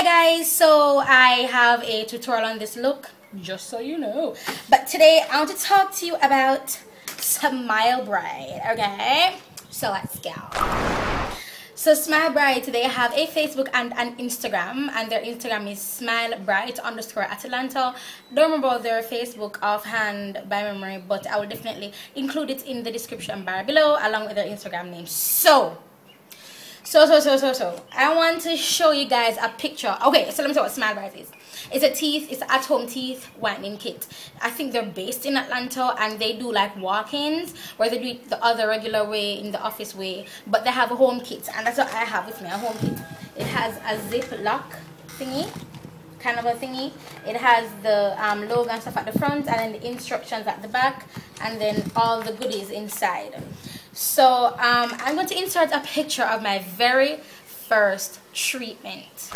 Hi guys, so I have a tutorial on this look, just so you know. But today I want to talk to you about Smile Bright, okay? So let's go. So Smile Bright, they have a Facebook and an Instagram, and their Instagram is smilebright_Atlanta. Don't remember their Facebook offhand by memory, but I will definitely include it in the description bar below along with their Instagram name. So I want to show you guys a picture. Okay, so let me tell you what Smile Bright is. It's it's at-home teeth whitening kit. I think they're based in Atlanta, and they do like walk-ins where they do it the other regular way, in the office way, but they have a home kit, and that's what I have with me, a home kit. It has a zip lock thingy, kind of a thingy. It has the logo and stuff at the front, and then the instructions at the back, and then all the goodies inside. So I'm going to insert a picture of my very first treatment.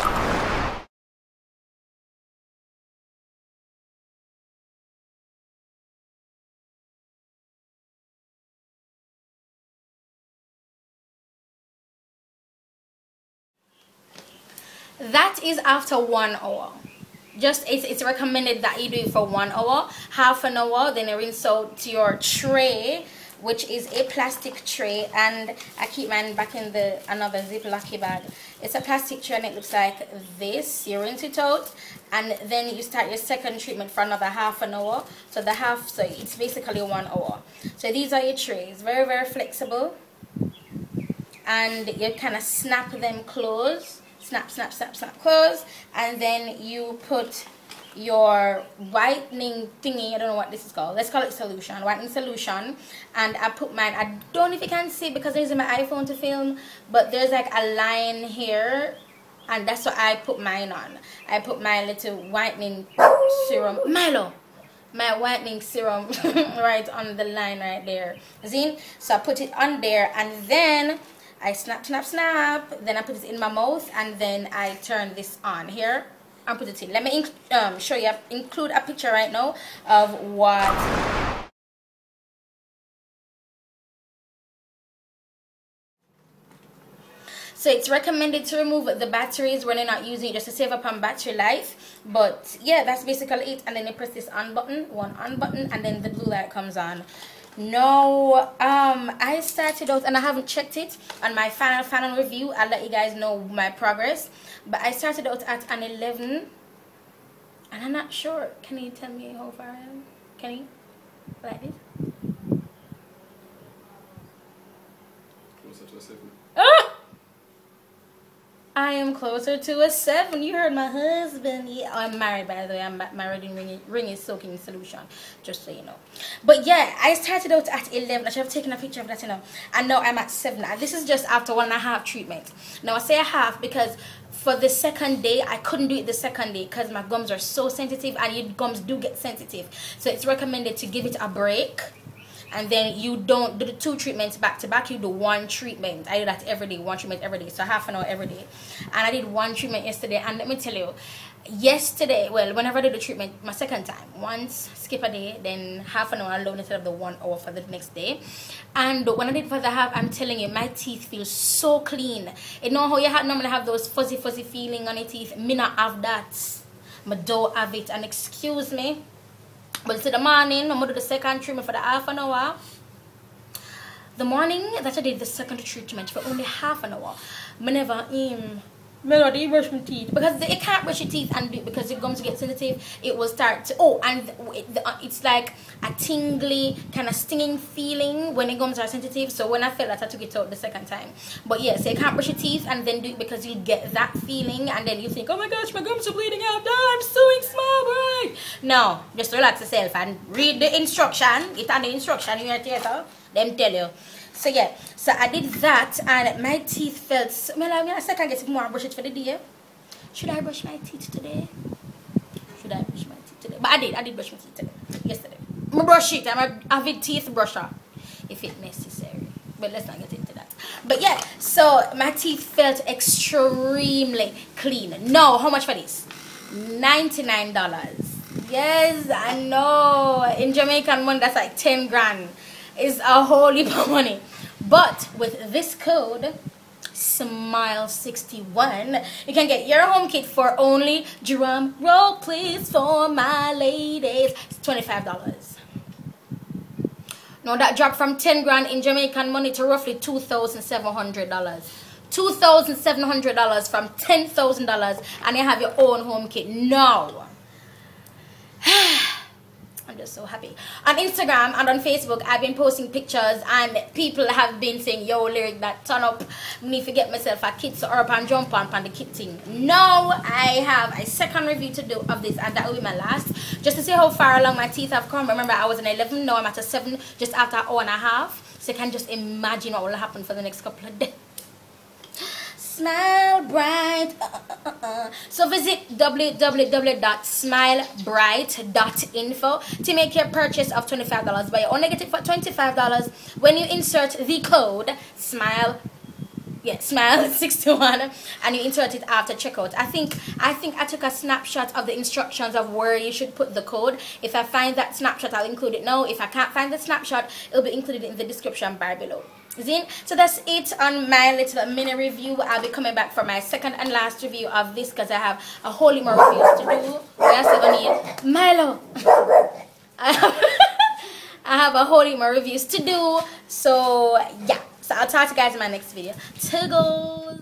That is after 1 hour. It's recommended that you do it for 1 hour, half an hour, then you rinse out your tray, which is a plastic tray, and I keep mine back in the another ziplocky bag. It's a plastic tray and it looks like this. You rinse it out, and then you start your second treatment for another half an hour. So it's basically 1 hour. So these are your trays, very flexible, and you kind of snap them close. Snap close, and then you put your whitening thingy, I don't know what this is called, let's call it solution, whitening solution, and I put mine, I don't know if you can see because I'm using my iPhone to film, but there's like a line here, and that's what I put mine on. I put my little whitening serum, my whitening serum right on the line right there, see? So I put it on there, and then I snap, then I put it in my mouth, and then I turn this on here and put it in. Let me show you, include a picture right now of what. So it's recommended to remove the batteries when you're not using it, just to save up on battery life. But yeah, that's basically it. And then you press this on button, and then the blue light comes on. No, I started out, and I haven't checked it on my final review. I'll let you guys know my progress, but I started out at an 11, and I'm not sure. Can you tell me how far I am? Can you? Like this? Closer to a 7. Ah! I am closer to a 7. You heard my husband. Yeah, I'm married, by the way. My wedding ring is soaking in solution, just so you know. But yeah, I started out at 11. I should have taken a picture of that, you know. And now I'm at 7. And this is just after 1.5 treatment. Now I say a half because for the second day, I couldn't do it the second day because my gums are so sensitive, and your gums do get sensitive. So it's recommended to give it a break. And then you don't do the 2 treatments back to back, you do 1 treatment. I do that every day, 1 treatment every day, so half an hour every day. And I did 1 treatment yesterday, and let me tell you, yesterday, well, whenever I did the treatment, my second time, once, skip a day, then half an hour alone instead of the 1 hour for the next day. And when I did for the half, I'm telling you, my teeth feel so clean. You know how you normally have those fuzzy feeling on your teeth? Me not have that. I don't have it, and excuse me. But it's in the morning, I'm going to do the second treatment for the half an hour. The morning that I did the second treatment for only half an hour, Melody brush my teeth, because you can't brush your teeth and do it because your gums get sensitive. It will start to, it's like a tingly, kind of stinging feeling when your gums are sensitive. So when I felt that, I took it out the second time. But yeah, so you can't brush your teeth and then do it because you get that feeling, and then you think, oh my gosh, my gums are bleeding out, I'm suing Smile Bright. No, just relax yourself and read the instruction. It's on the instruction in your theater, them tell you. So yeah, so I did that, and my teeth felt so, I second guess if more brush it for the day. Should I brush my teeth today? But I did brush my teeth today, yesterday. I brush it, I'm a avid teeth brusher if it's necessary, but let's not get into that. But yeah, so my teeth felt extremely clean. No, how much for this? $99. Yes, I know, in Jamaican money that's like 10 grand. Is a whole heap of money. But with this code, Smile61. You can get your home kit for only, drum roll please for my ladies, it's $25. Now that dropped from 10 grand in Jamaican money to roughly $2,700. $2,700 from $10,000, and you have your own home kit. No. I'm just so happy. On Instagram and on Facebook, I've been posting pictures, and people have been saying, yo, Lyric, that turn up, I need to get myself a kit so up and jump on the kit thing. No, I have a second review to do of this, and that will be my last, just to see how far along my teeth have come. Remember, I was an 11, now I'm at a 7, just after an hour and a half. So you can just imagine what will happen for the next couple of days. Smile bright. So visit www.smilebright.info to make your purchase of $25, but you only get it for $25 when you insert the code smile61 and you insert it after checkout. I think I took a snapshot of the instructions of where you should put the code. If I find that snapshot, I'll include it now. If I can't find the snapshot, it'll be included in the description bar below. So that's it on my little mini review. I'll be coming back for my second and last review of this, because I have a whole lot more reviews to do. Milo. I have a whole lot more reviews to do. So yeah. So I'll talk to you guys in my next video. Toodles.